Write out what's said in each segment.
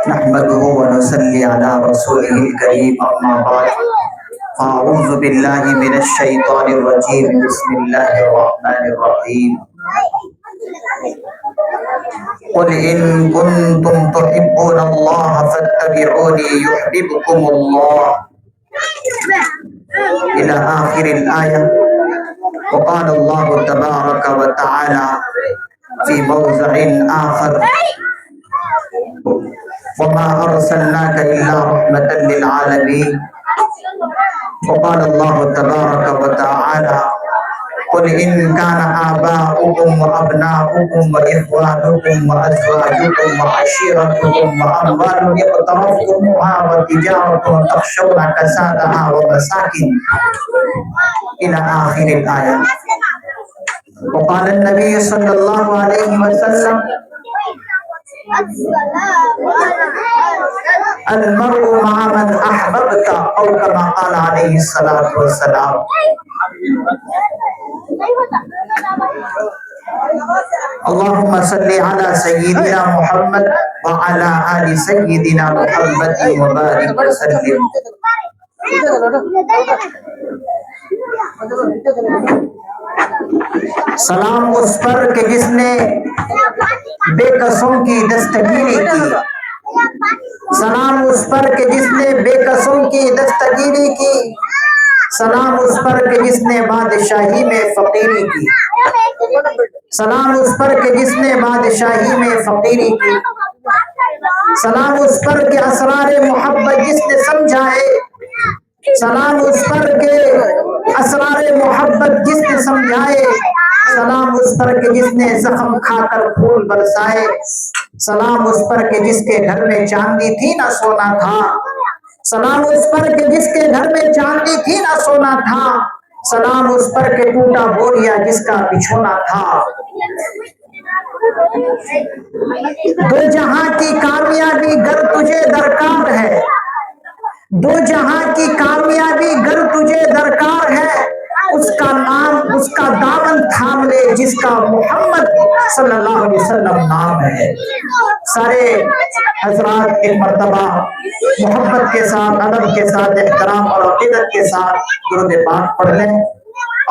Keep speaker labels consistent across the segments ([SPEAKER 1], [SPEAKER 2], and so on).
[SPEAKER 1] نحمده ونصلي على رسوله الكريم أما بعد أعوذ بالله من الشيطان الرجيم بسم الله الرحمن الرحيم قل إن كنتم تحبون الله فاتبعوني يحببكم الله إلى آخر الآية. وقال الله تبارك وتعالى في موضع آخر وما أرسلناك إلا رحمة للعالمين. وقال الله تبارك وتعالى قل إن كان آباؤكم وأبناؤكم وإخوانكم وأزواجكم وعشيرتكم وأموال اقترفتموها وتجارة تخشون كسادها ومساكن إلى آخر الآية. وقال النبي صلى الله عليه وسلم المرء مع من أحببت أو كما قال عليه الصلاة والسلام. اللهم صل على سيدنا محمد وعلى آل سيدنا محمد وبارك وسلم. سلام اس پر کہ جس نے بے قصوں کی دستگیری کی. سلام اس پر کہ جس نے بے قصوں کی دستگیری کی. سلام اس پر کہ جس نے بادشاہی میں فقیری کی. سلام اس پر کہ جس نے بادشاہی میں فقیری کی. سلام اس پر کہ اسرار محبت جس نے سمجھائے. سلام اس پر کہ اسرار محبت جس نے سمجھائے. سلام اس پر کہ جس نے زخم کھا کر پھول برسائے. سلام اس پر کہ جس کے گھر میں چاندی تھی نہ سونا تھا. سلام اس پر کہ جس کے گھر میں چاندی تھی نہ سونا تھا. سلام اس پر کہ ٹوٹا بوریا جس کا بچھونا تھا. دو جہاں کی کامیابی گر تجھے درکار ہے. دو جہاں کی کامیابی گر تجھے درکار ہے. اس کا نام اس کا دامن تھام لے جس کا محمد صلی اللہ علیہ وسلم نام ہے. سارے حضرات ایک مرتبہ محبت کے ساتھ ادب کے ساتھ احترام اور عقیدت کے ساتھ درود پاک پڑھ لیں.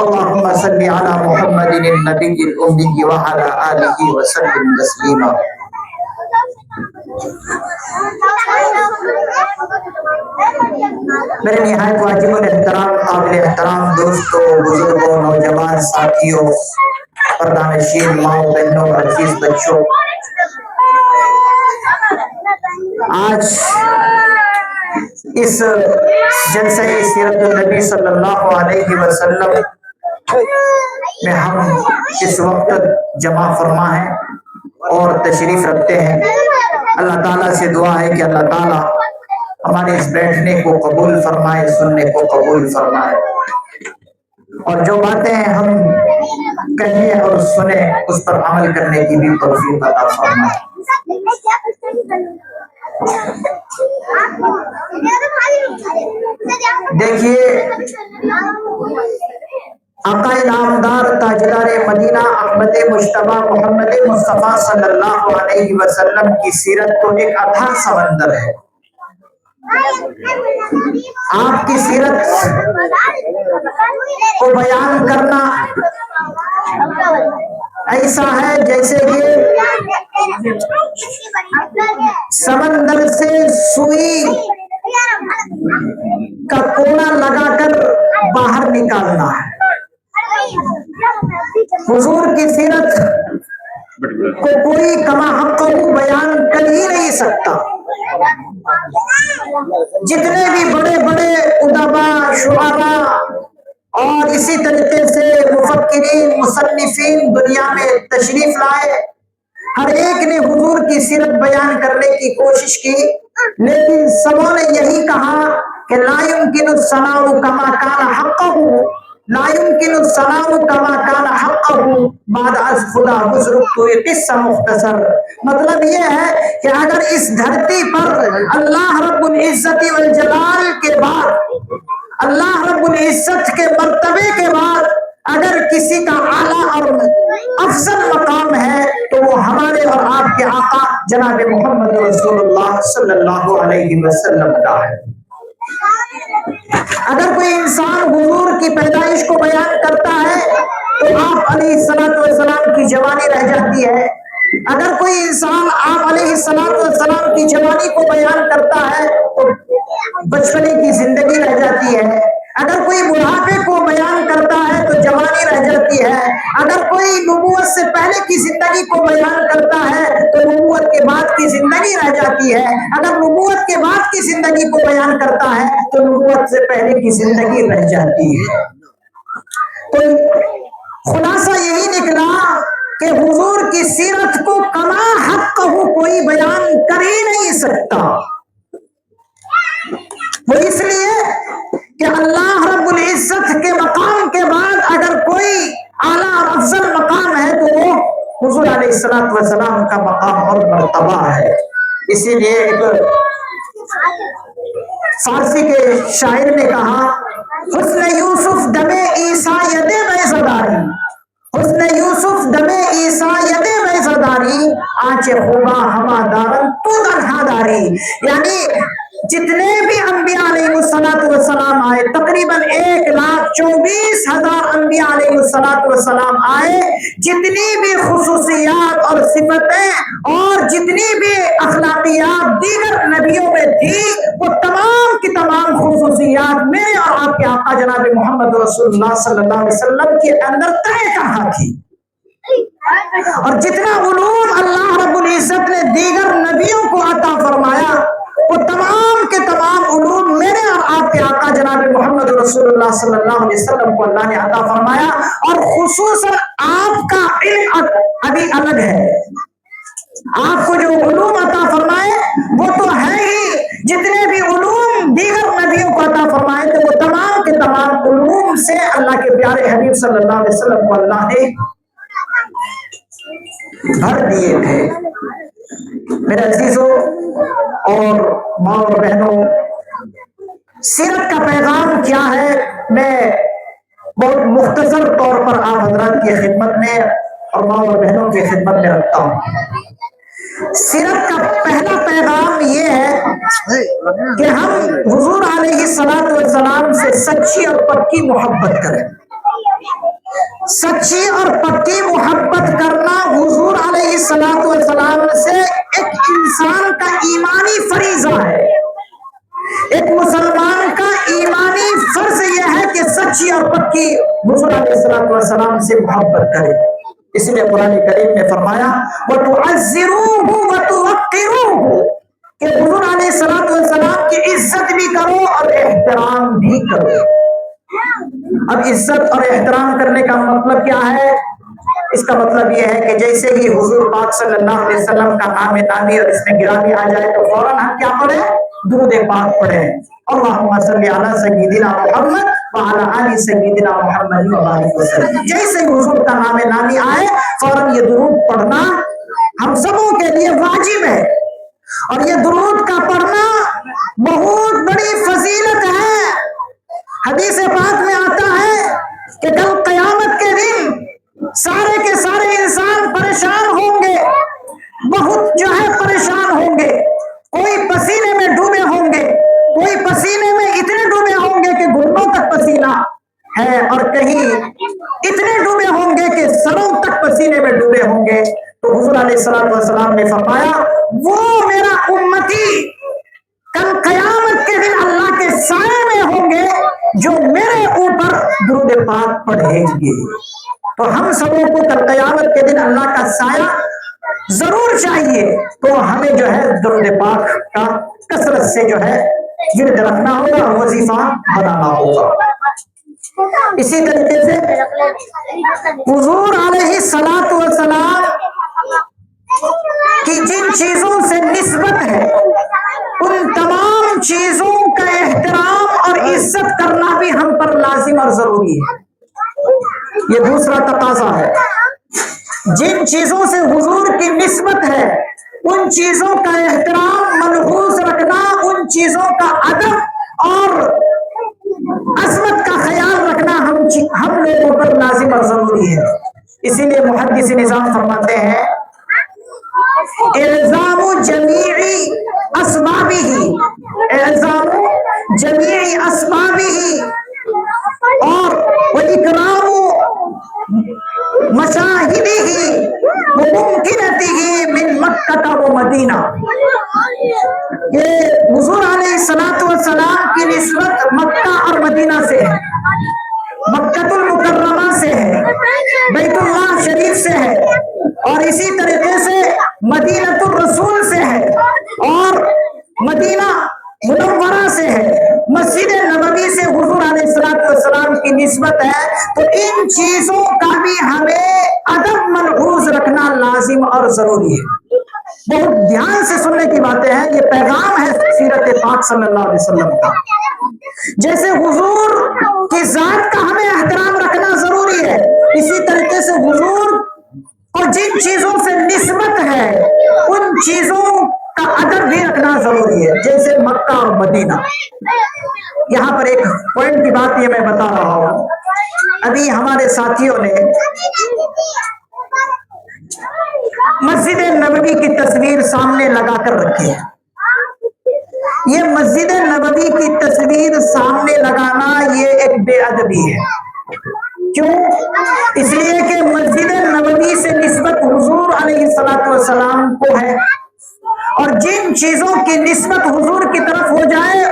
[SPEAKER 1] اللهم صل على محمد النبي الأمي وعلى آله وسلم تسليما. میرے نہایت واجب الاحترام قابل احترام دوستوں بزرگوں نوجوان ساتھیوں پردہ نشین ماؤں بہنوں عزیز بچوں، آج اس جلسہ سیرت النبی صلی اللہ علیہ وسلم میں ہم اس وقت جمع فرما ہیں اور تشریف رکھتے ہیں. اللہ تعالیٰ سے دعا ہے کہ اللہ تعالیٰ ہمارے اس بیٹھنے کو قبول فرمائے، سننے کو قبول فرمائے، اور جو باتیں ہم کہیں اور سنیں اس پر عمل کرنے کی بھی توفیق عطا فرمائے. دیکھیے آقا نامدار تاجدار مدینہ احمد مجتبیٰ محمد مصطفیٰ صلی اللہ علیہ وسلم کی سیرت تو ایک اتھاہ سمندر ہے. آپ کی سیرت کو بیان کرنا ایسا ہے جیسے کہ سمندر سے سوئی کا کونا لگا کر باہر نکالنا ہے. حضور کی سیرت کو کوئی کما حق بیان کر ہی نہیں سکتا. جتنے بھی بڑے بڑے ادبا شعراء اور اسی طریقے سے مفکرین مصنفین دنیا میں تشریف لائے، ہر ایک نے حضور کی سیرت بیان کرنے کی کوشش کی، لیکن سبوں نے یہی کہا کہ لا يمكن الثناء كما كان حقه، لا يمكن الثناء كما كان حقه بعد از خدا بزرگ تو یہ قصہ مختصر. مطلب یہ ہے کہ اگر اس دھرتی پر اللہ رب العزت والجلال کے بعد، اللہ رب العزت کے مرتبے کے بعد اگر کسی کا اعلیٰ اور افضل مقام ہے تو وہ ہمارے اور آپ کے آقا جناب محمد رسول اللہ صلی اللہ علیہ وسلم کا ہے۔ اگر کوئی انسان حضور کی پیدائش کو بیان کرتا ہے تو آپ علیہ السلام کی جوانی رہ جاتی ہے۔ اگر کوئی انسان آپ علیہ السلام کی جوانی کو بیان کرتا ہے تو بچپنے کی زندگی رہ جاتی ہے۔ اگر کوئی بڑھاپے کو بیان کرتا ہے تو جوانی رہ جاتی ہے۔ اگر کوئی نبوت سے پہلے کی زندگی کو بیان کرتا ہے تو نبوت کے بعد کی زندگی رہ جاتی ہے۔ اگر نبوت کے بعد کی زندگی کو بیان کرتا ہے تو نبوت سے پہلے کی زندگی رہ جاتی ہے۔ تو خلاصہ یہی نکلا کہ حضور کی سیرت کو کما حق کوئی بیان کر ہی نہیں سکتا۔ وہ اس لیے کہ اللہ رب العزت کے مقام کے بعد اگر کوئی اعلیٰ اور افضل مقام ہے تو وہ حضور علیہ السلام کا مقام اور مرتبہ ہے۔ اسی لیے ایک فارسی کے شاعر نے کہا، حسن یوسف دمے عیسیٰ ید بیضداری، حسن یوسف دمے عیسیٰ ید بیضداری، آنچ خوبا ہما دارن تو تنہا داری۔ یعنی جتنے بھی انبیاء علیہ السلام آئے، تقریباً 1,24,000 انبیاء علیہ السلام آئے، جتنی بھی خصوصیات اور صفتیں اور جتنی بھی اخلاقیات دیگر نبیوں میں تھی، وہ تمام کی تمام خصوصیات میرے اور آپ کے آقا جناب محمد رسول اللہ صلی اللہ علیہ وسلم کے اندر طے کہاں تھی۔ اور جتنا علوم اللہ رب العزت نے دیگر نبیوں کو عطا فرمایا، وہ تمام کے تمام علوم میرے اور آپ کے آقا جناب محمد رسول اللہ صلی اللہ علیہ وسلم کو اللہ نے عطا فرمایا۔ اور خصوصاً آپ کا علم ابھی الگ ہے، آپ کو جو علوم عطا فرمائے وہ تو ہے ہی، جتنے بھی علوم دیگر نبیوں کو عطا فرمائے تھے وہ تمام کے تمام علوم سے اللہ کے پیارے حبیب صلی اللہ علیہ وسلم کو اللہ نے بھر دیے تھے۔ میرے عزیزوں اور ماں اور بہنوں، سیرت کا پیغام کیا ہے میں بہت مختصر طور پر آپ حضرات کی خدمت میں اور ماں اور بہنوں کی خدمت میں رکھتا ہوں۔ سیرت کا پہلا پیغام یہ ہے کہ ہم حضور علیہ السلام سے سچی اور پکی محبت کریں۔ سچی اور پکی محبت کرنا حضور علیہ السلام سے ایک انسان کا ایمانی فریضہ ہے۔ ایک مسلمان کا ایمانی فرض یہ ہے کہ سچی اور پکی حضور علیہ السلام سے محبت کرے۔ اس لیے قرآن کریم نے فرمایا وَتُعَزِّرُوهُ وَتُوَقِّرُوهُ کہ حضور علیہ السلام کی عزت بھی کرو اور احترام بھی کرو۔ اب عزت اور احترام کرنے کا مطلب کیا ہے؟ اس کا مطلب یہ ہے کہ جیسے ہی حضور پاک صلی اللہ علیہ وسلم کا نام نامی اور اس میں گرامی آ جائے تو فوراً ہم کیا پڑھیں؟ درود پاک پڑھیں، اللہم صلی علی سیدنا محمد وعلی آل سیدنا محمد وبارک وسلم۔ جیسے ہی حضور کا نام نامی آئے فوراً یہ درود پڑھنا ہم سبوں کے لیے واجب ہے۔ اور یہ درود کا پڑھنا بہت بڑی فضیلت ہے۔ حدیث پاک میں آتا ہے کہ کل قیامت کے دن سارے کے سارے انسان پریشان ہوں گے، بہت جو ہے پریشان ہوں گے، کوئی پسینے میں ڈوبے ہوں گے، کوئی پسینے میں اتنے ڈوبے ہوں گے کہ گھٹنوں تک پسینہ ہے، اور کہیں اتنے ڈوبے ہوں گے کہ سروں تک پسینے میں ڈوبے ہوں گے۔ تو حضور علیہ السلام نے فرمایا وہ میرا امتی کل قیامت کے دن اللہ کے سائے میں ہوں گے جو میرے اوپر درود پاک پڑھیں گے۔ تو ہم سبوں کو کل قیامت کے دن اللہ کا سایہ ضرور چاہیے، تو ہمیں جو ہے درود پاک کا کثرت سے جو ہے ورد رکھنا ہوگا، وظیفہ بنانا ہوگا۔ اسی طریقے سے حضور علیہ السلام کی جن چیزوں سے نسبت ہے ان تمام چیزوں کا احترام اور عزت کرنا بھی ہم پر لازم اور ضروری ہے۔ یہ دوسرا تقاضا ہے۔ جن چیزوں سے حضور کی نسبت ہے ان چیزوں کا احترام ملحوظ رکھنا، ان چیزوں کا ادب اور عظمت کا خیال رکھنا ہم لوگوں پر لازم اور ضروری ہے۔ اسی لیے محدث نظام فرماتے ہیں الزام جمیع اسبابہ، الزام جمیع اسبابہ، اور اکرام مشاہدہ وممکنتہ من مکہ و مدینہ، کہ حضور علیہ السلام کی نسبت مکہ اور مدینہ سے ہے، مکہ المکرمہ سے ہے، بیت اللہ شریف سے ہے، اور اسی طریقے سے مدینہ الرسول سے ہے، اور مدینہ منورہ سے ہے، مسجد نبوی سے حضور علیہ السلام کی نسبت ہے۔ تو ان چیزوں کا بھی ہمیں ادب ملحوظ رکھنا لازم اور ضروری ہے۔ بہت دھیان سے سننے کی باتیں ہیں، یہ پیغام ہے سیرت پاک صلی اللہ علیہ وسلم کا۔ جیسے حضور کی ذات کا ہمیں احترام رکھنا ضروری ہے، اسی طریقے سے حضور کو جن چیزوں سے نسبت ہے ان چیزوں کا ادب بھی رکھنا ضروری ہے، جیسے مکہ اور مدینہ۔ یہاں پر ایک پوائنٹ کی بات یہ میں بتا رہا ہوں، ابھی ہمارے ساتھیوں نے مسجد نبوی کی تصویر سامنے لگا کر رکھی ہے۔ یہ مسجد نبوی کی تصویر سامنے لگانا یہ ایک بے ادبی ہے۔ کیوں؟ اس لیے کہ مسجد نبوی سے نسبت حضور علیہ السلام کو ہے، اور جن چیزوں کی نسبت حضور کی طرف ہو جائے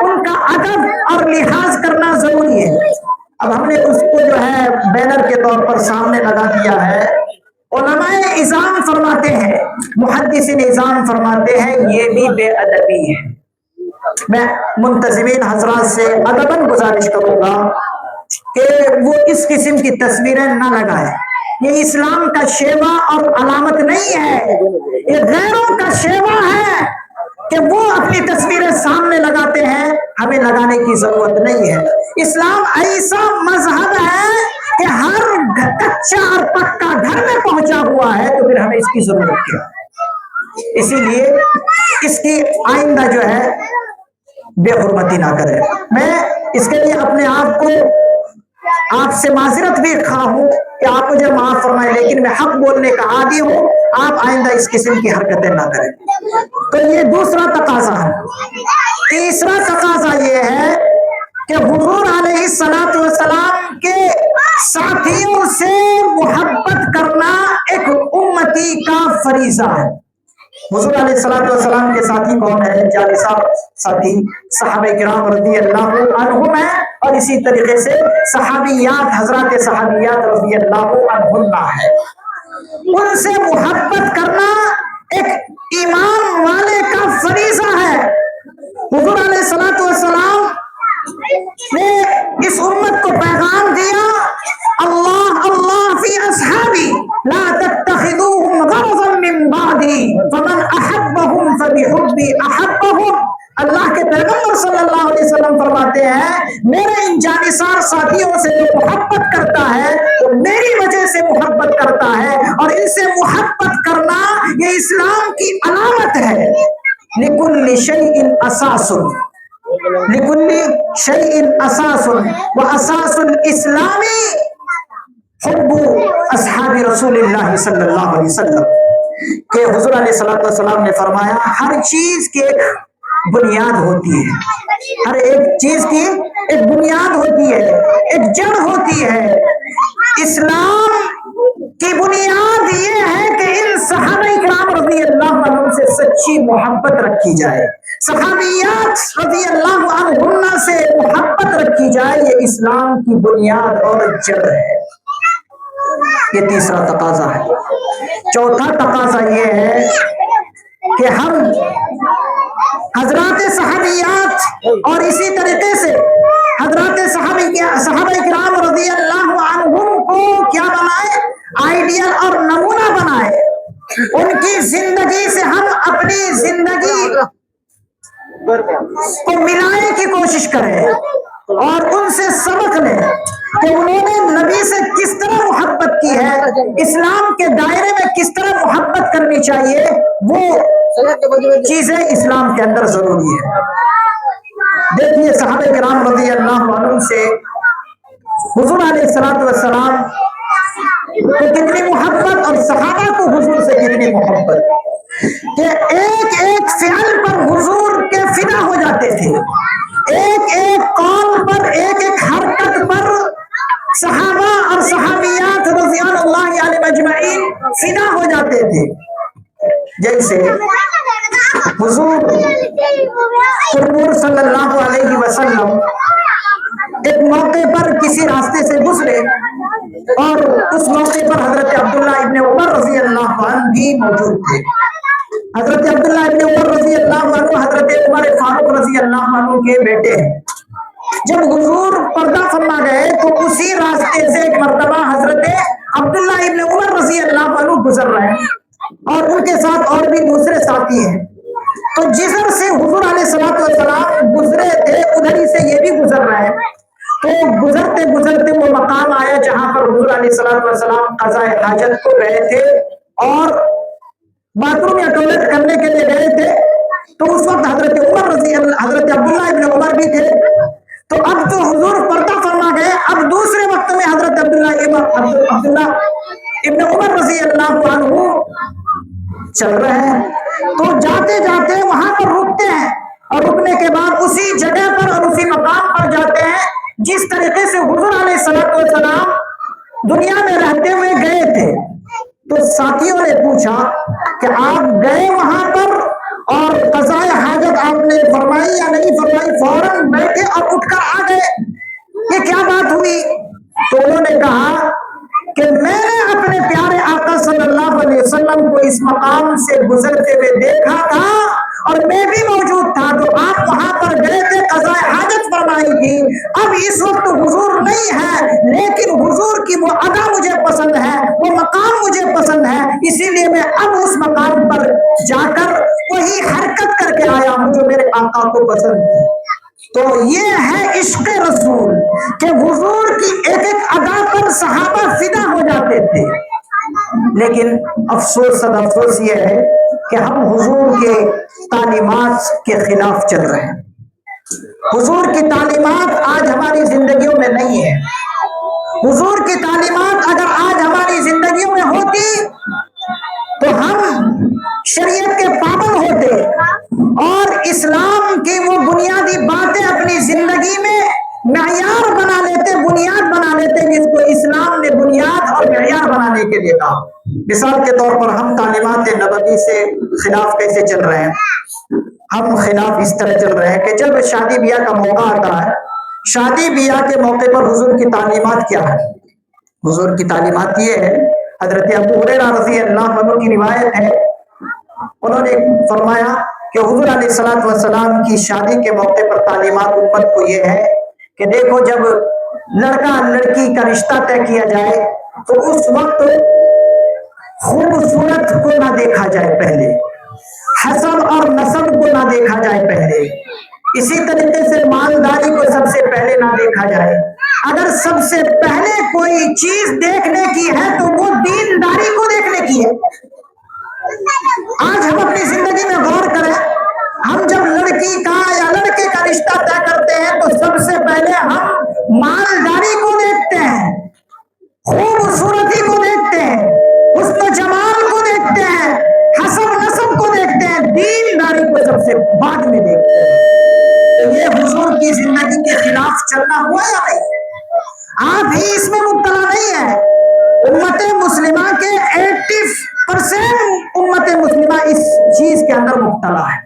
[SPEAKER 1] ان کا ادب اور لحاظ کرنا ضروری ہے۔ اب ہم نے اس کو جو ہے بینر کے طور پر سامنے لگا دیا ہے۔ علماء اذان فرماتے ہیں، محدثین اذان فرماتے ہیں یہ بھی بے ادبی ہے۔ میں منتظمین حضرات سے ادباً گزارش کروں گا کہ وہ اس قسم کی تصویریں نہ لگائیں۔ یہ اسلام کا شیوا اور علامت نہیں ہے، یہ غیروں کا شیوا ہے کہ وہ اپنی تصویریں سامنے لگاتے ہیں، ہمیں لگانے کی ضرورت نہیں ہے۔ اسلام ایسا مذہب ہے کہ ہر کچا اور پکا گھر میں پہنچا ہوا ہے، تو پھر ہمیں اس کی ضرورت کیا ہے؟ اسی لیے اس کی آئندہ جو ہے بے حرمتی نہ کرے۔ میں اس کے لیے اپنے آپ کو آپ سے معذرت بھی خواہ ہوں کہ آپ مجھے معاف فرمائیں، لیکن میں حق بولنے کا عادی ہوں، آپ آئندہ اس قسم کی حرکتیں نہ کریں۔ تو یہ دوسرا تقاضا ہے۔ تیسرا تقاضا یہ ہے کہ حضور علیہ السلام کے ساتھیوں سے محبت کرنا ایک امتی کا فریضہ ہے۔ حضور علیہ السلام کے ساتھی کون ہے؟ جالسہ ساتھی صحابہ کرام رضی اللہ عنہم ہیں، اور اسی طریقے سے صحابیات، حضرات صحابیات رضی اللہ عنہن ہے۔ ان سے محبت کرنا ایک ایمان والے کا فریضہ ہے۔ حضور علیہ السلام نے اس امت کو پیغام دیا، اللہ اللہ فی اصحابی لا تتخذوهم غرضا من بعدی فمن احبهم فبحبی احبهم۔ اللہ کے پیغمبر صلی اللہ علیہ وسلم فرماتے ہیں میرے ان جانثار ساتھیوں سے جو محبت کرتا ہے وہ میری وجہ سے محبت کرتا ہے، اور ان سے محبت کرنا یہ اسلام کی علامت ہے۔ لکل شیء اساس، لکل شیء اساس واساس الاسلام حب اصحاب رسول اللہ صلی اللہ علیہ وسلم، کہ حضور علیہ السلام نے فرمایا ہر چیز کی ایک بنیاد ہوتی ہے، ہر ایک چیز کی ایک بنیاد ہوتی ہے، ایک جڑ ہوتی ہے۔ اسلام کی بنیاد یہ ہے کہ ان صحابہ کرام رضی اللہ عنہ سے سچی محبت رکھی جائے، صحابیات رضی اللہ عنہن سے محبت رکھی جائے، یہ اسلام کی بنیاد اور جڑ ہے۔ یہ تیسرا تقاضا ہے۔ چوتھا تقاضا یہ ہے کہ ہم حضرات صحابیات اور اسی طریقے سے حضرات صحابہ کرام رضی اللہ عنہم کو کیا بنائے؟ آئیڈیل اور نمونہ بنائے۔ ان کی زندگی سے ہم اپنی زندگی کو ملانے کی کوشش کریں، اور ان سے سبق لیں کہ انہوں نے نبی سے کس طرح محبت کی ہے، اسلام کے دائرے میں کس طرح محبت کرنی چاہیے، وہ چیزیں اسلام کے اندر ضروری ہے۔ دیکھیے صحابہ کرام رضی اللہ عنہ سے حضور علیہ السلام کو کتنی محبت، اور صحابہ کو حضور سے کتنی محبت۔ کہ ایک ایک فعل پر حضور کے فدا ہو جاتے تھے، ایک ایک قول پر، ایک ایک حرکت پر صحابہ اور صحابیات رضوان اللہ علیہم اجمعین فدا ہو جاتے تھے۔ جیسے حضور صلی اللہ علیہ وسلم ایک موقع پر کسی راستے سے گزرے اور اس موقع پر حضرت عبداللہ ابن عمر رضی اللہ عنہ بھی موجود تھے۔ حضرت عبداللہ ابن عمر رضی اللہ عنہ حضرت عمر فاروق رضی اللہ عنہ کے بیٹے ہیں۔ جب حضور پردہ فرما گئے تو اسی راستے سے ایک مرتبہ حضرت عبداللہ ابن عمر رضی اللہ عنہ گزر رہے ہیں اور ان کے ساتھ اور بھی دوسرے ساتھی ہیں۔ تو جدھر سے حضور علیہ الصلوۃ والسلام گزرے تھے ادھر ہی سے یہ بھی گزر رہے ہیں۔ تو گزرتے گزرتے وہ مقام آیا جہاں پر حضور علیہ الصلوۃ والسلام قضاء حاجت کو گئے تھے اور باتھ روم یا ٹوائلٹ کرنے کے لیے گئے تھے۔ تو اس وقت حضرت عبداللہ ابن عمر بھی تھے۔ تو اب جو حضور پردہ فرما گئے، اب دوسرے وقت میں حضرت عبداللہ ابن عمر رضی اللہ عنہ چل رہے ہیں۔ تو جاتے جاتے وہاں پر رکتے ہیں اور رکنے کے بعد اسی جگہ پر اور اسی مقام پر جاتے ہیں جس طریقے سے حضور علیہ الصلوۃ والسلام دنیا میں رہتے ہوئے گئے تھے۔ تو ساتھیوں نے پوچھا کہ آپ گئے وہاں پر اور قضاء حاجت آپ نے فرمائی یا نہیں فرمائی؟ فوراً بیٹھے اور اٹھ کر آ گئے، یہ کیا بات ہوئی؟ تو انہوں نے کہا کہ میں نے اپنے پیارے آقا صلی اللہ علیہ وسلم کو اس مقام سے گزرتے ہوئے دیکھا تھا اور میں بھی موجود تھا۔ تو آپ وہاں پر گئے تھے، قضاء حاجت فرمائی تھی۔ اب اس وقت حضور نہیں ہے، لیکن حضور کی وہ ادا مجھے پسند ہے، وہ مقام مجھے پسند ہے، اسی لیے میں اب اس مقام پر جا کر وہی حرکت کر کے آیا ہوں جو میرے آقا کو پسند ہے۔ تو یہ ہے عشق رسول کہ حضور کی ایک ایک ادا پر صحابہ فدا ہو جاتے تھے۔ لیکن افسوس صد افسوس یہ ہے کہ ہم حضور کے تعلیمات کے خلاف چل رہے ہیں۔ حضور کی تعلیمات آج ہماری زندگیوں میں نہیں ہے۔ حضور کی تعلیمات اگر آج ہماری زندگیوں میں ہوتی تو ہم شریعت کے پابند ہوتے اور اسلام کی وہ بنیادی باتیں اپنی زندگی میں معیار بنا لیتے، بنیاد بنا لیتے جس کو اسلام نے بنیاد اور معیار بنانے کے لیے کہا۔ مثال کے طور پر ہم تعلیمات نبوی سے خلاف کیسے چل رہے ہیں؟ ہم خلاف اس طرح چل رہے ہیں کہ جب شادی بیاہ کا موقع آتا ہے، شادی بیاہ کے موقع پر حضور کی تعلیمات کیا ہے؟ حضور کی تعلیمات یہ ہے، حضرت ابو ہریرہ رضی اللہ عنہ کی روایت ہے، انہوں نے فرمایا کہ حضور علیہ الصلوۃ والسلام کی شادی کے موقع پر تعلیمات امت کو یہ ہے کہ دیکھو جب لڑکا لڑکی کا رشتہ طے کیا جائے تو اس وقت خوبصورت کو نہ دیکھا جائے، پہلے حسب اور نسب کو نہ دیکھا جائے پہلے، اسی طریقے سے مالداری کو سب سے پہلے نہ دیکھا جائے۔ اگر سب سے پہلے کوئی چیز دیکھنے کی ہے تو وہ دینداری کو دیکھنے کی ہے۔ آج ہم اپنی زندگی میں غور کریں، ہم جب لڑکی کا یا لڑکے کا رشتہ طے کرتے ہیں تو سب سے پہلے ہم مالداری کو دیکھتے ہیں، خوبصورتی کو دیکھتے ہیں، حسن و جمال کو دیکھتے ہیں، حسب نسب کو دیکھتے ہیں، دینداری کو سب سے بعد میں دیکھتے ہیں۔ یہ حضور کی زندگی کے خلاف چلنا ہوا یا نہیں؟ آپ ہی اس میں مبتلا نہیں ہے، امت مسلمہ کے 80% امت مسلمہ اس چیز کے اندر مبتلا ہے۔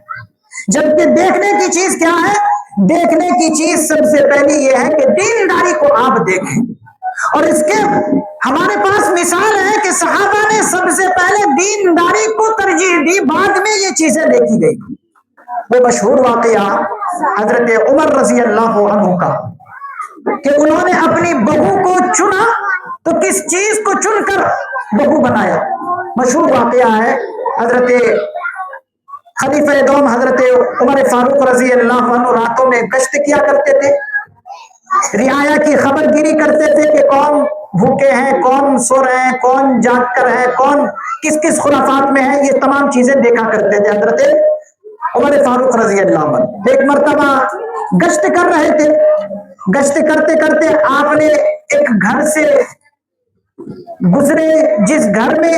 [SPEAKER 1] جبکہ دیکھنے کی چیز کیا ہے؟ دیکھنے کی چیز سب سے پہلی یہ ہے کہ دینداری کو آپ دیکھیں، اور اس کے ہمارے پاس مثال ہے کہ صحابہ نے سب سے پہلے دینداری کو ترجیح دی، بعد میں یہ چیزیں دیکھی گئی۔ وہ مشہور واقعہ حضرت عمر رضی اللہ عنہ کا کہ انہوں نے اپنی بہو کو چنا تو کس چیز کو چن کر بہو بنایا؟ مشہور واقعہ ہے، حضرت خلیفہ دوم حضرت عمر فاروق رضی اللہ عنہ راتوں میں گشت کیا کرتے تھے، رعایا کی خبر گیری کرتے تھے کہ کون بھوکے ہیں، کون سو رہے ہیں، کون جاگ کر ہے، کون کس کس خرافات میں ہے، یہ تمام چیزیں دیکھا کرتے تھے حضرت عمر فاروق رضی اللہ عنہ۔ ایک مرتبہ گشت کر رہے تھے، گشت کرتے کرتے آپ نے ایک گھر سے گزرے جس گھر میں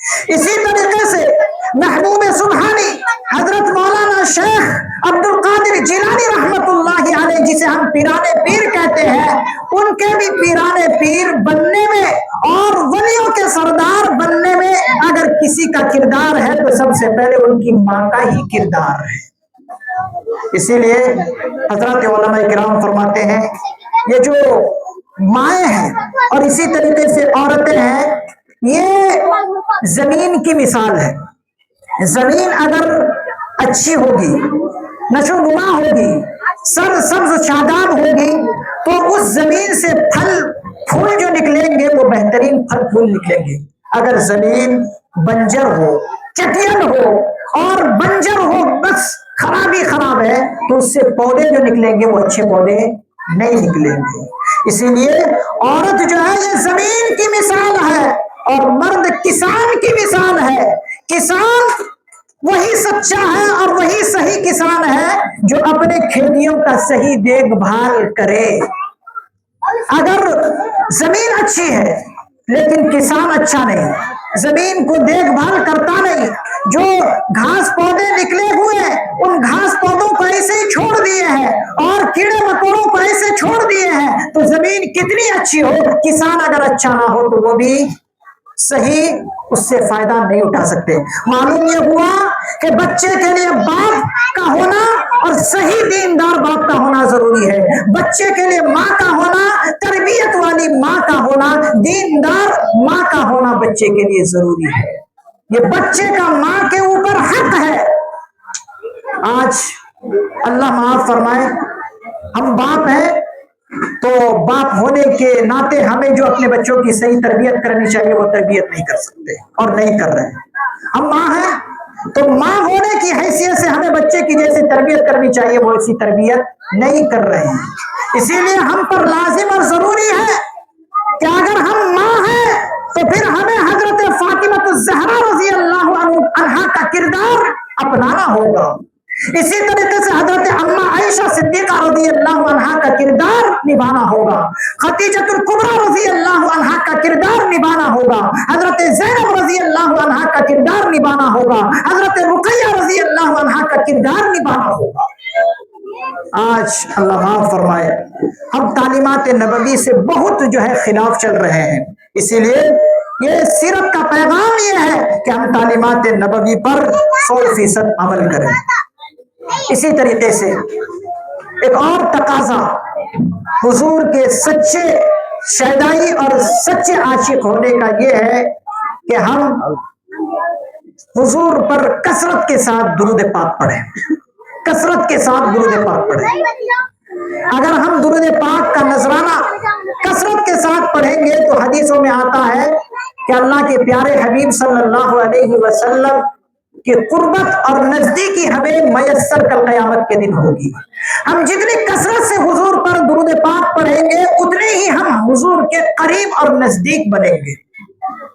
[SPEAKER 1] اسی طریقے سے محبوب سبحانی حضرت مولانا شیخ عبد القادر جیلانی رحمت اللہ علیہ، جسے ہم پیرانے پیر کہتے ہیں، ان کے بھی پیرانے پیر بننے میں اور ولیوں کے سردار بننے میں اگر کسی کا کردار ہے تو سب سے پہلے ان کی ماں کا ہی کردار ہے۔ اسی لیے حضرات علماء کرام فرماتے ہیں یہ جو مائیں ہیں اور اسی طریقے سے عورتیں ہیں، یہ زمین کی مثال ہے۔ زمین اگر اچھی ہوگی، نشو نما ہوگی، سبز شاداب ہوگی، تو اس زمین سے پھل پھول جو نکلیں گے وہ بہترین پھل پھول نکلیں گے۔ اگر زمین بنجر ہو، چٹیل ہو اور بنجر ہو، بس خرابی خراب ہے، تو اس سے پودے جو نکلیں گے وہ اچھے پودے نہیں نکلیں گے۔ اسی لیے عورت جو ہے یہ زمین کی مثال ہے اور مرد کسان کی مثال ہے۔ کسان وہی سچا ہے اور وہی صحیح کسان ہے جو اپنے کھیتیوں کا صحیح دیکھ بھال کرے۔ اگر زمین اچھی ہے لیکن کسان اچھا نہیں، زمین کو دیکھ بھال کرتا نہیں، جو گھاس پودے نکلے ہوئے ان گھاس پودوں کو ایسے ہی چھوڑ دیے ہیں اور کیڑے مکوڑوں کو ایسے چھوڑ دیے ہیں، تو زمین کتنی اچھی ہو، کسان اگر اچھا نہ ہو تو وہ بھی صحیح اس سے فائدہ نہیں اٹھا سکتے۔ معلوم یہ ہوا کہ بچے کے لیے باپ کا ہونا اور صحیح دیندار باپ کا ہونا ضروری ہے، بچے کے لیے ماں کا ہونا، تربیت والی ماں کا ہونا، دیندار ماں کا ہونا بچے کے لیے ضروری ہے۔ یہ بچے کا ماں کے اوپر حق ہے۔ آج اللہ معاف فرمائے، ہم باپ ہیں تو باپ ہونے کے ناطے ہمیں جو اپنے بچوں کی صحیح تربیت کرنی چاہیے وہ تربیت نہیں کر سکتے اور نہیں کر رہے ہیں۔ ہم ماں ہیں تو ماں ہونے کی حیثیت سے ہمیں بچے کی جیسی تربیت کرنی چاہیے وہ ایسی تربیت نہیں کر رہے ہیں۔ اسی لیے ہم پر لازم اور ضروری ہے کہ اگر ہم ماں ہیں تو پھر ہمیں حضرت فاطمہ الزہرا رضی اللہ عنہا کا کردار اپنانا ہوگا۔ اسی طریقے سے حضرت اماں عائشہ صدیقہ رضی اللہ عنہا کا کردار نبھانا ہوگا، خدیجۃ الکبریٰ رضی اللہ عنہا کا کردار نبھانا ہوگا، حضرت زینب رضی اللہ عنہا کا کردار نبھانا ہوگا، حضرت رقیہ رضی اللہ عنہا کا کردار نبھانا ہوگا۔ آج اللہ معاف فرمائے ہم تعلیمات نبوی سے بہت جو ہے خلاف چل رہے ہیں۔ اسی لیے یہ سیرت کا پیغام یہ ہے کہ ہم تعلیمات نبوی پر 100% عمل کریں۔ اسی طریقے سے ایک اور تقاضا حضور کے سچے شیدائی اور سچے عاشق ہونے کا یہ ہے کہ ہم حضور پر کثرت کے ساتھ درود پاک پڑھیں، کثرت کے ساتھ درود پاک پڑھیں۔ اگر ہم درود پاک کا نذرانہ کثرت کے ساتھ پڑھیں گے تو حدیثوں میں آتا ہے کہ اللہ کے پیارے حبیب صلی اللہ علیہ وسلم کی قربت اور نزدیکی ہمیں میسر کل قیامت کے دن ہوگی۔ ہم جتنی کثرت سے حضور پر درود پاک پڑھیں گے اتنے ہی ہم حضور کے قریب اور نزدیک بنیں گے۔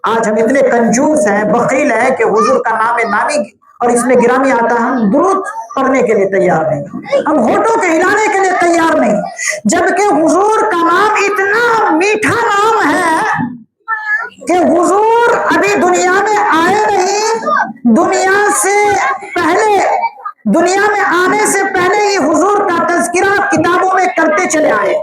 [SPEAKER 1] آج ہم اتنے کنجوس ہیں، بخیل ہیں کہ حضور کا نام نامی اور اس میں گرامی آتا ہے، ہم درود پڑھنے کے لیے تیار نہیں، ہم ہونٹوں کے ہلانے کے لیے تیار نہیں، جبکہ حضور کا نام اتنا میٹھا نام ہے کہ حضور ابھی دنیا میں آئے نہیں، دنیا میں آنے سے پہلے ہی حضور کا تذکرہ کتابوں میں کرتے چلے آئے۔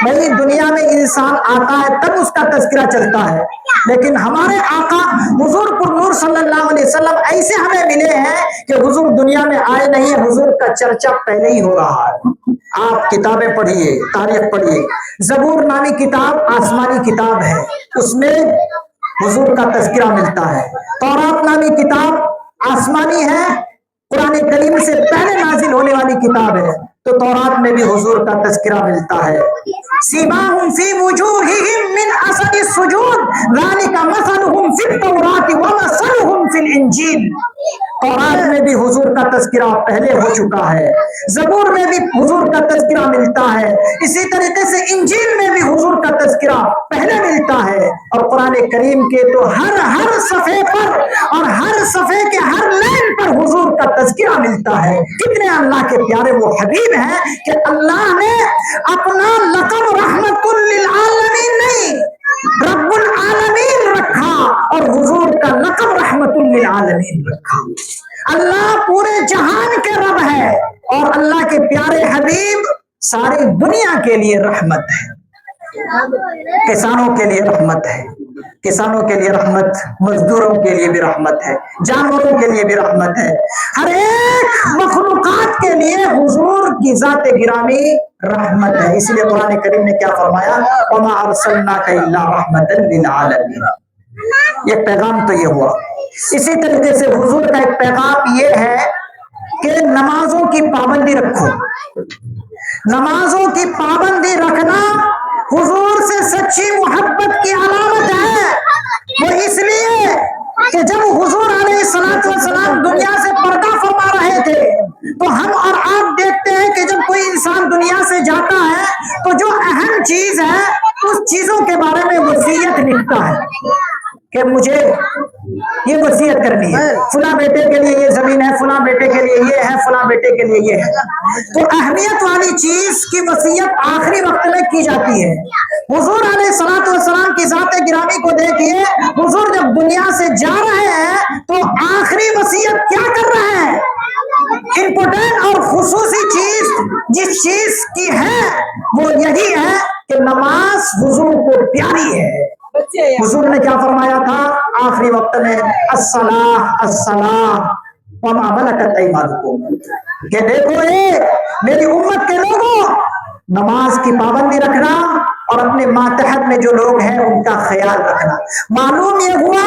[SPEAKER 1] بھئی دنیا میں انسان آتا ہے تب اس کا تذکرہ چلتا ہے، لیکن ہمارے آقا حضور پر نور صلی اللہ علیہ وسلم ایسے ہمیں ملے ہیں کہ حضور دنیا میں آئے نہیں، حضور کا چرچا پہلے ہی ہو رہا ہے۔ آپ کتابیں پڑھیے، تاریخ پڑھیے، زبور نامی کتاب آسمانی کتاب ہے، اس میں حضور کا تذکرہ ملتا ہے۔ تورات نامی کتاب آسمانی ہے، قرآن کریم سے پہلے نازل ہونے والی کتاب ہے، تو تورات میں بھی حضور کا تذکرہ ملتا ہے۔ سیماہم فی وجوہہم من اثر السجود ذالک مثلہم فی التوراۃ ومثلہم فی الانجیل۔ تورات میں بھی حضور کا تذکرہ پہلے ہو چکا ہے، زبور میں بھی حضور کا تذکرہ ملتا ہے، اسی طریقے سے انجیل میں بھی حضور کا تذکرہ پہلے ملتا ہے، اور قرآن کریم کے تو ہر صفحے پر اور ہر صفحے کے ہر لائن پر حضور کا تذکرہ ملتا ہے۔ کتنے اللہ کے پیارے وہ حبیب ہیں کہ اللہ نے اپنا لقب رحمت للعالمین نہیں رب العالمین رکھا اور حضور کا العالمین رکھا۔ اللہ پورے جہان کے رب ہے اور اللہ کے پیارے حبیب ساری دنیا کے لیے رحمت ہے۔ کسانوں کے لیے رحمت ہے، کسانوں کے لیے رحمت، مزدوروں کے لیے بھی رحمت ہے، جانوروں کے لیے بھی رحمت ہے، ہر ایک مخلوقات کے لیے حضور کی ذات گرامی رحمت ہے۔ اس لیے قرآن کریم نے کیا فرمایا؟ وَمَا أَرْسَلْنَاكَ إِلَّا رَحْمَةً لِلْعَالَمِينَ۔ یہ پیغام تو یہ ہوا۔ اسی طریقے سے حضور کا ایک پیغام یہ ہے کہ نمازوں کی پابندی رکھو۔ نمازوں کی پابندی رکھنا حضور سے سچی محبت کی علامت ہے۔ وہ اس لیے کہ جب حضور علیہ السلام دنیا سے پردہ فرما رہے تھے تو ہم اور آپ دیکھتے ہیں کہ جب کوئی انسان دنیا سے جاتا ہے تو جو اہم چیز ہے اس چیزوں کے بارے میں وصیت لکھتا ہے کہ مجھے یہ وصیت کرنی ہے، فلاں بیٹے کے لیے یہ زمین ہے، فلاں بیٹے کے لیے یہ ہے، فلاں بیٹے کے لیے یہ ہے۔ تو اہمیت والی چیز کی وصیت آخری وقت میں کی جاتی ہے۔ حضور علیہ السلام کی ذات گرامی کو دیکھیے، حضور جب دنیا سے جا رہے ہیں تو آخری وصیت کیا کر رہے ہیں؟ امپورٹنٹ اور خصوصی چیز جس چیز کی ہے وہ یہی ہے کہ نماز حضور کو پیاری ہے۔ حضور نے کیا فرمایا تھا آخری وقت میں؟ الصلاۃ الصلاۃ وما ملکت ایمانکم، کہ دیکھو میری امت کے لوگوں، نماز کی پابندی رکھنا اور اپنے ماتحت میں جو لوگ ہیں ان کا خیال رکھنا۔ معلوم یہ ہوا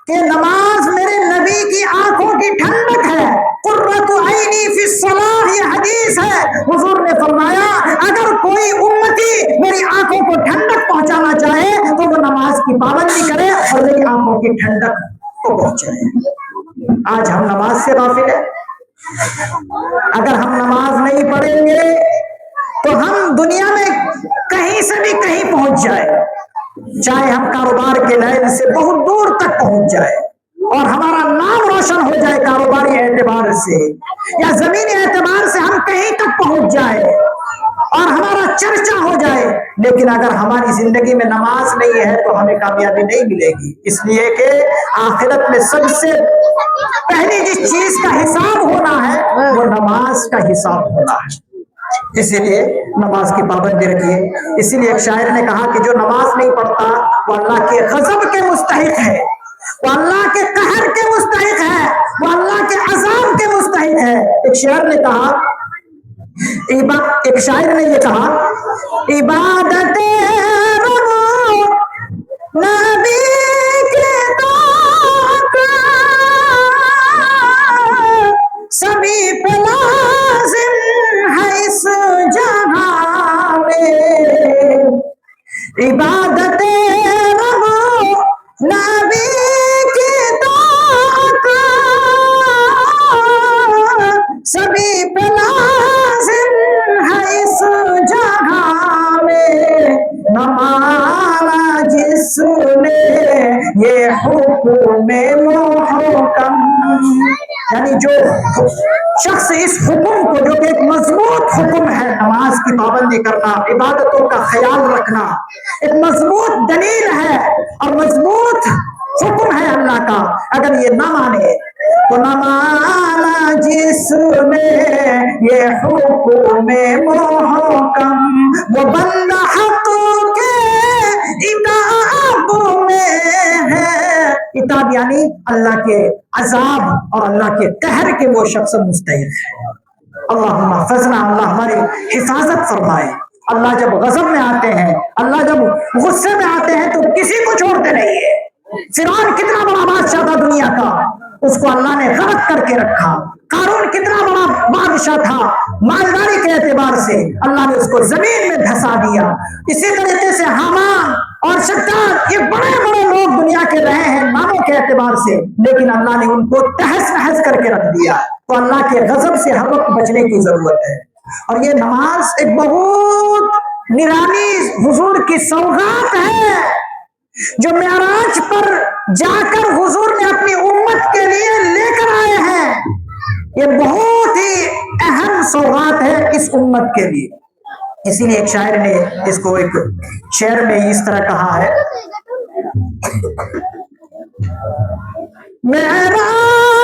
[SPEAKER 1] کہ نماز میرے نبی کی آنکھوں کی ٹھنڈک ہے۔ قرۃ عینی فی الصلاۃ، یہ حدیث ہے۔ حضور نے فرمایا اگر کوئی امتی میری آنکھوں کو ٹھنڈک پہنچانا چاہے تو وہ نماز کی پابندی کرے اور میری آنکھوں کی ٹھنڈک کو پہنچائے۔ آج ہم نماز سے غافل ہیں۔ اگر ہم نماز نہیں پڑھیں گے تو ہم دنیا میں کہیں سے بھی کہیں پہنچ جائے، چاہے ہم کاروبار کے لائن سے بہت دور تک پہنچ جائے اور ہمارا نام روشن ہو جائے کاروباری اعتبار سے یا زمینی اعتبار سے ہم کہیں تک پہنچ جائے اور ہمارا چرچا ہو جائے، لیکن اگر ہماری زندگی میں نماز نہیں ہے تو ہمیں کامیابی نہیں ملے گی۔ اس لیے کہ آخرت میں سب سے پہلی جس چیز کا حساب ہونا ہے وہ نماز کا حساب ہونا ہے۔ اسی لیے نماز کی پابندی رکھیے۔ اسی لیے ایک شاعر نے کہا کہ جو نماز نہیں پڑھتا وہ اللہ کے غضب کے مستحق ہے، وہ اللہ کے قہر کے مستحق ہے، وہ اللہ کے عذاب کے مستحق ہے۔ ایک شاعر نے کہا یہ کہا عبادت نبی کے سبھی پہ لازم ہے اس جہاں میں، عبادت نبی کی سبھی پہ لازم ہے اس جہاں میں، نہ مانا جس نے یہ حکم محکم، یعنی جو شخص اس حکم کو، جو کہ ایک مضبوط حکم ہے نماز کی پابندی کرنا، عبادتوں کا خیال رکھنا، ایک مضبوط دلیل ہے اور مضبوط حکم ہے اللہ کا، اگر یہ نہ مانے تو نہ مانا جس نے یہ حکم محکم، وہ بندہ حق کے عتاب میں ہے، عتاب یعنی اللہ کے عذاب اور اللہ کے قہر کے وہ شخص مستحق ہے۔ اللہم احفظنا، اللہ ہماری حفاظت فرمائے۔ اللہ جب غضب میں آتے ہیں، اللہ جب غصے میں آتے ہیں تو کسی کو چھوڑتے نہیں ہے۔ فرعون کتنا بڑا بادشاہ تھا دنیا کا، اس کو اللہ نے غرق کر کے رکھا۔ قارون کتنا بڑا بادشاہ تھا، مالداری کے اعتبار سے اللہ نے اس کو زمین میں دھسا دیا۔ اسی طریقے سے حامان اور شداد، یہ بڑے بڑے لوگ دنیا کے رہے ہیں ناموں کے اعتبار سے، لیکن اللہ نے ان کو تہس نہس کر کے رکھ دیا۔ تو اللہ کے غضب سے ہر وقت بچنے کی ضرورت ہے۔ اور یہ نماز ایک بہت نرالی حضور کی سوغات ہے جو معراج پر جا کر حضور نے اپنی امت کے لیے لے کر آئے ہیں۔ یہ بہت ہی اہم سوغات ہے اس امت کے لیے۔ اسی لیے ایک شاعر نے اس کو ایک شعر میں اس طرح کہا ہے، معراج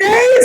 [SPEAKER 1] 23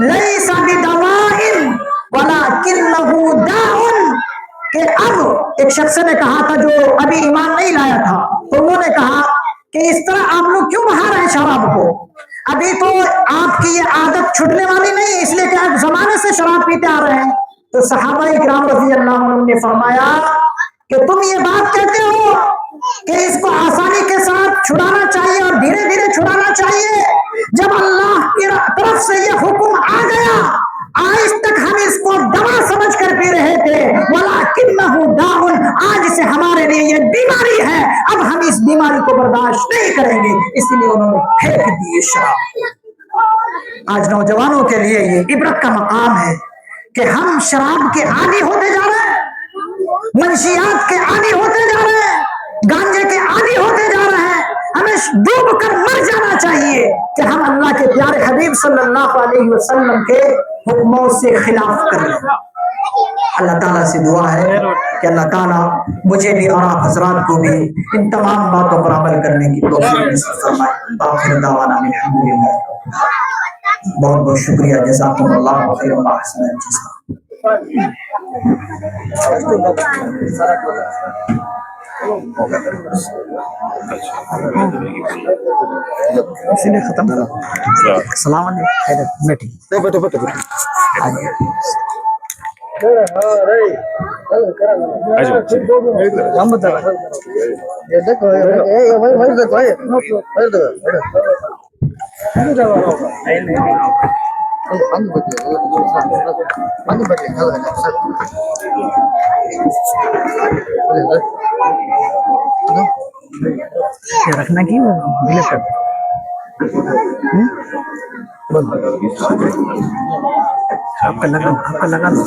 [SPEAKER 1] ليس بدواء ولكنه داء کہ اب ایک شخص نے کہا تھا جو ابھی ایمان نہیں لایا تھا، تو انہوں نے کہا کہ اس طرح آپ لوگ کیوں بہا رہے ہیں شراب کو؟ ابھی تو آپ کی یہ عادت چھٹنے والی نہیں، اس لیے کہ آپ زمانے سے شراب پیتے آ رہے ہیں۔ تو صحابہ کرام رضی اللہ عنہ نے فرمایا کہ تم یہ بات کہتے ہو کہ اس کو آسانی کے ساتھ چھڑانا چاہیے اور دھیرے دھیرے چھڑانا چاہیے، جب اللہ کی طرف سے یہ حکم آ گیا آج تک ہم اس کو دوا سمجھ کر پی رہے تھے، وَلَكِنَّهُ دَاءٌ، آج سے ہمارے لیے یہ بیماری ہے، اب ہم اس بیماری کو برداشت نہیں کریں گے، اس لیے انہوں نے پھینک دی شراب۔ آج نوجوانوں کے لیے یہ عبرت کا مقام ہے کہ ہم شراب کے عادی ہوتے جا رہے ہیں، منشیات کے عادی ہوتے جا رہے ہیں، گانجے کے عادی ہوتے جا رہے ہیں۔ ہمیں ڈوب کر مر جانا چاہیے کہ ہم اللہ کے پیارے حبیب صلی اللہ علیہ وسلم کے حکموں سے خلاف کریں۔ اللہ تعالیٰ سے دعا ہے کہ اللہ تعالیٰ مجھے بھی اور آپ حضرات کو بھی ان تمام باتوں پر عمل کرنے کی توفیق نصیب فرمائے۔ آخر دعوانا الحمدللہ۔ بہت بہت شکریہ، جزاکم اللہ خیر و احسن الجزاء۔ اسی نے ختم کرا۔ السلام علیکم۔ بیٹھے بیٹھے بیٹھے بیٹھے۔ ہم بتا دیکھو رکھنا کی آپ کا لگا لو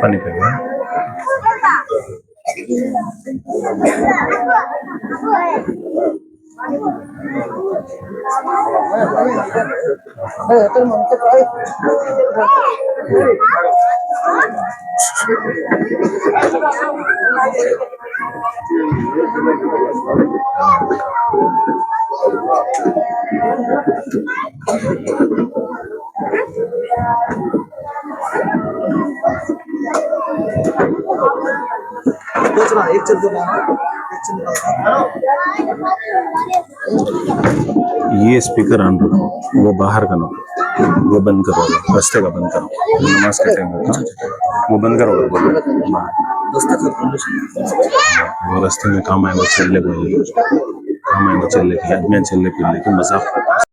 [SPEAKER 2] پانی پہ گیا یہ اسپیکر آن رہا، وہ باہر کا نہ، وہ بند کرو، رستے کا بند کرو، نماز کا ٹائم ہوتا وہ بند کرو، وہ رستے میں کام آئے گا چلے گا، کام آئے گا چلے کے آدمی چلے پھر لے کے مذاق